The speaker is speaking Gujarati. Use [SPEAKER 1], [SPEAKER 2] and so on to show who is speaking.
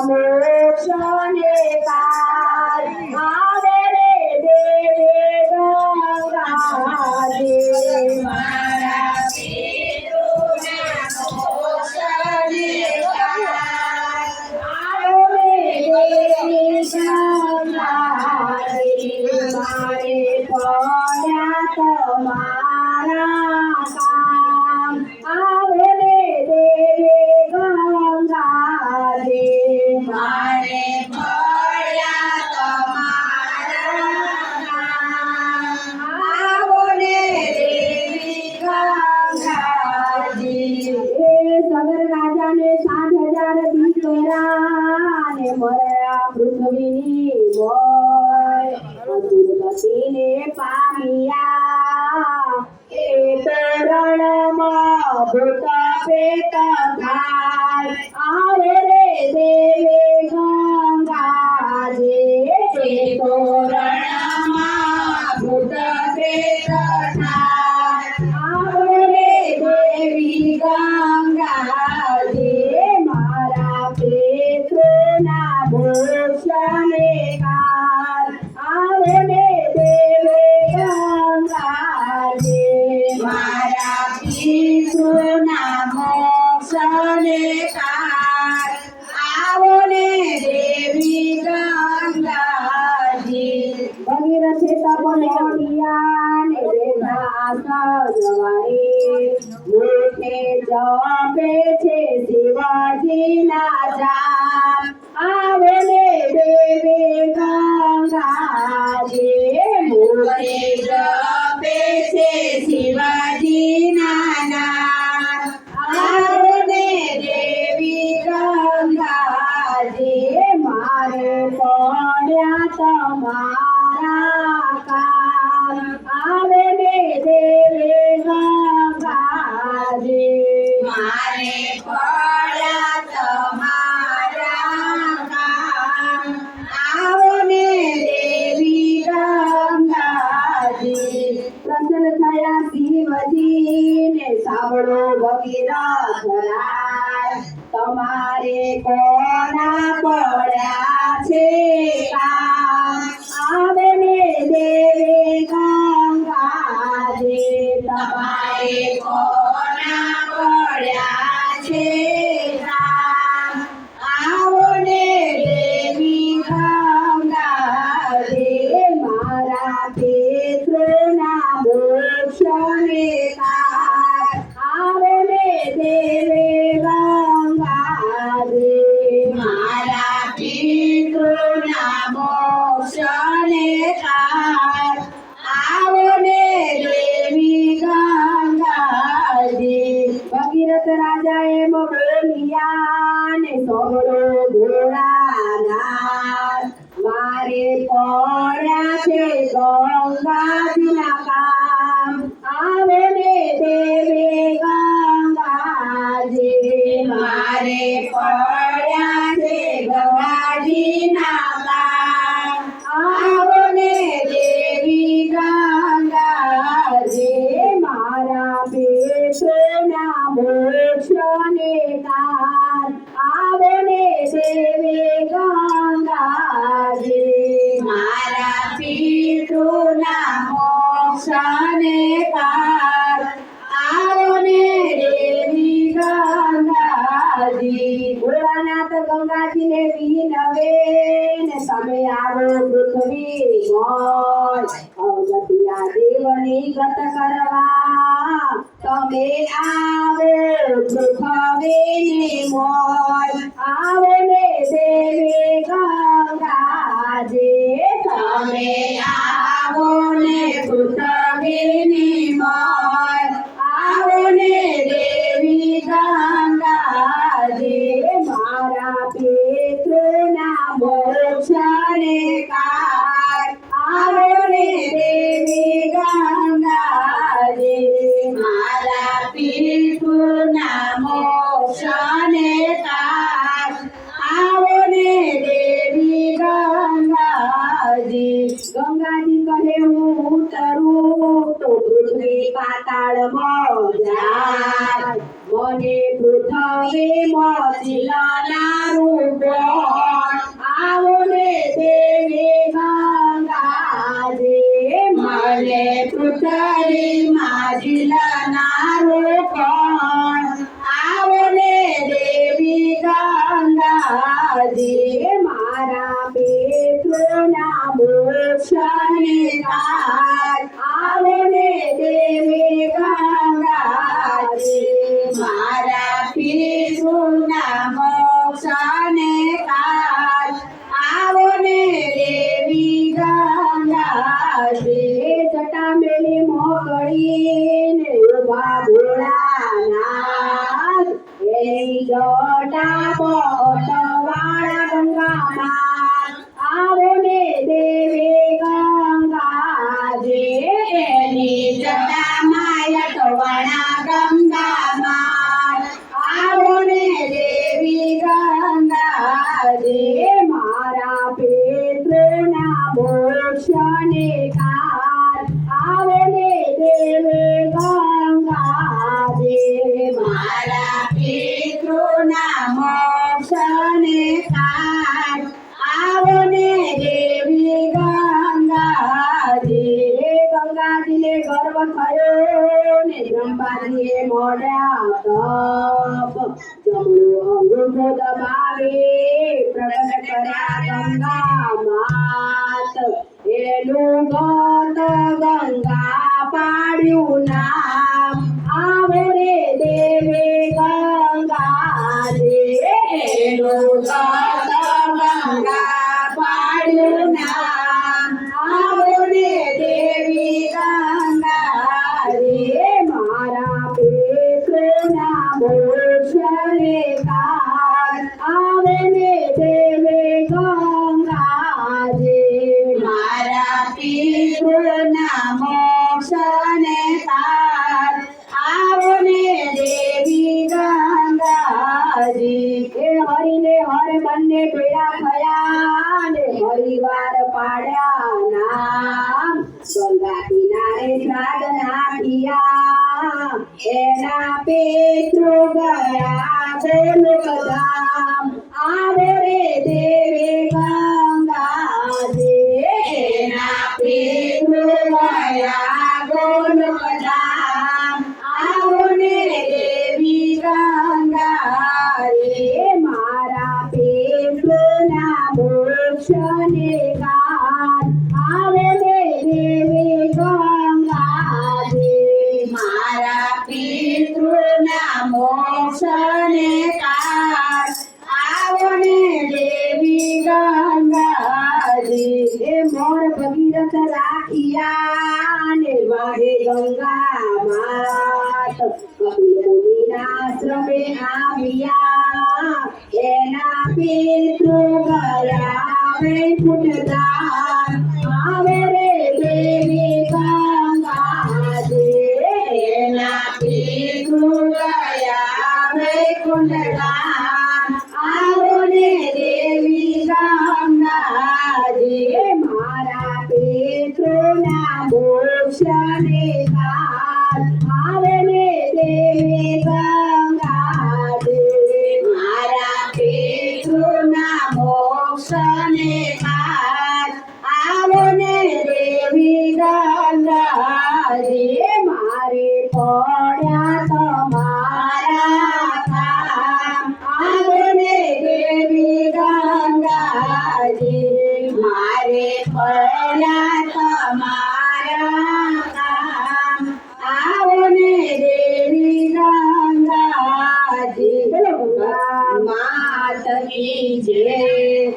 [SPEAKER 1] મોક્ષને કાળ આવે રે દેવી ગંગાજી
[SPEAKER 2] મારા પિતૃના મોક્ષને કાળ
[SPEAKER 1] આવે રે દેવી ગંગાજી મારે પડ્યા તમારા કામ આવે રે દેવી ગંગાજી
[SPEAKER 2] મારે પડ્યા તમારા નામ આવો ને દેવી ગંગાજી
[SPEAKER 1] એ સગર રાજાને 60,000 દીકરા ને મળ્યા પૃથ્વીની મોય દુર્ગતિને પામ્યા એ તરણમાં ભૂત પ્રેત થાય આવે રે દેવી ગંગાજી એ
[SPEAKER 2] તોરણમાં ભૂત પ્રેત થાય
[SPEAKER 1] આવે રે દેવી ગંગાજી મારા પિતૃના મોક્ષને કાળ આવે રે દેવી ગંગાજી
[SPEAKER 2] મારા પિતૃના મોક્ષને કાળ આવો ને દેવી ગંગાજી
[SPEAKER 1] ભગીરથે તપોનિયા ને બેઠા સજવારી મુખે જપે છે શિવાજીના જાપ આવે રે દેવી ગંગાજી
[SPEAKER 2] મુખે જપે છે શિવાજીના નામ આવો ને દેવી ગંગાજી
[SPEAKER 1] મારે પડ્યા તમારા કામ આવે રે દેવી ગંગાજી
[SPEAKER 2] મારે પડ્યા તમારા કામ આવો ને દેવી ગંગાજી
[SPEAKER 1] પ્રસન્ન થયા શિવજી ને સાંભળો ભગીરથ રાય તમારે કોના પડ્યા છે કામ આવે ને દેવી ગંગાજી
[SPEAKER 2] તમારે કોના પડ્યા છે કામ આવો ને દેવી ગંગાજી
[SPEAKER 1] મારા પિતૃના મોક્ષને કાળ આવે રે દેવી ગંગાજી
[SPEAKER 2] મારા પિતૃના મોક્ષને કાળ આવો ને દેવી ગંગાજી
[SPEAKER 1] ભગીરથ રાજાએ બોલ્યા ને સોગડો ભોળાનાથ મારે પડ્યા છે ગંગાજીના કામ આવે રે દેવી ગંગાજી
[SPEAKER 2] મારે પડ્યા છે ગંગાજીના કામ આવો ને દેવી ગંગાજી
[SPEAKER 1] મારા પિતૃના મોક્ષને કાળ આવે રે દેવી ગંગાજી
[SPEAKER 2] મારા પિતૃના મોક્ષને કાળ આવો ને દેવી ગંગાજી
[SPEAKER 1] ભોળાનાથ ગંગાજીને વિનવે ને તમે આવો પૃથ્વી મોય અવગતિયા દેવની ગત કરવા તમે આવો પૃથ્વીની મોય આવે ને દેવી ગંગાજી
[SPEAKER 2] તમે આવો ને પૃથ્વીની મોય આવો ને દેવી ગંગાજી
[SPEAKER 1] મારા પિતૃના મોક્ષને કાળ આવે રે દેવી ગંગાજી
[SPEAKER 2] મારા પિતૃના મોક્ષને કાળ આવો ને દેવી ગંગાજી
[SPEAKER 1] ગંગાજી કહે હું ઉતરું તો પૃથ્વી પાતાળમાં જાય મને પૃથ્વીમાં શિલાના રૂપો
[SPEAKER 2] ગંગાજી
[SPEAKER 1] મારા પિતૃના મોક્ષને કાજ આવો ને દેવી ગંગાજી
[SPEAKER 2] મારા પિતૃના મોક્ષને કાજ આવો ને દેવી ગંગાજી
[SPEAKER 1] ગંગાજીને ગર્વ થયો ને બ્રહ્માજીએ મોઢ્યા તપ જમણું અંગૂઠો દબાવી પ્રગટ કર્યા ગંગા માત એનું ગત ગંગા પાડ્યું નામ આવો રે દેવી ગંગાજી
[SPEAKER 2] એનું ગત ગંગા પાડ્યું નામ આવો ને દેવી ગંગાજી
[SPEAKER 1] મારા પિતૃના મોક્ષને કાજ આવે ને દેવી ગંગાજી
[SPEAKER 2] મારા પિતૃના મોક્ષને કાજ આવો ને દેવી ગંગાજી
[SPEAKER 1] એ હરિને હર બંને ભેળા થયા ને હરિવાર પાડ્યા નામ ગંગા કિનારે સાધના થયા એના પિતૃ ગયા ગોલોકધામ આવે રે દેવી ગંગાજી
[SPEAKER 2] એના પિતૃ ગયા ગોલોકધામ આવો ને દેવી ગંગાજી
[SPEAKER 1] મારા પિતૃના મોક્ષને કાજ આવે ને દેવી ગંગાજી
[SPEAKER 2] મારા પિતૃના મોક્ષને કાજ આવો ને દેવી ગંગાજી
[SPEAKER 1] એ મોર ભગીરથ રાખ્યા ને વાહે ગંગા માત કપિલ મુનિના આશ્રમે આવ્યા એના પિતૃ ગયા વૈકુંઠ ધામ આવે રે દેવી ગંગાજી
[SPEAKER 2] એના પિતૃ ગયા વૈકુંઠ ધામ આવો ને દેવી ગંગાજી
[SPEAKER 1] મારા પિતૃના મોક્ષને કાજ આવે ને દેવી ગંગાજી
[SPEAKER 2] મારા પિતૃના મોક્ષને કાજ આવો ને દેવી ગંગાજી
[SPEAKER 1] મારે પડ્યા તમારા
[SPEAKER 2] કામ આવો ને દેવી ગંગાજી મારે પડ્યા તમારા કામ આવો ને દેવી ગંગાજી
[SPEAKER 1] બોલો ગંગા
[SPEAKER 2] માત કી જય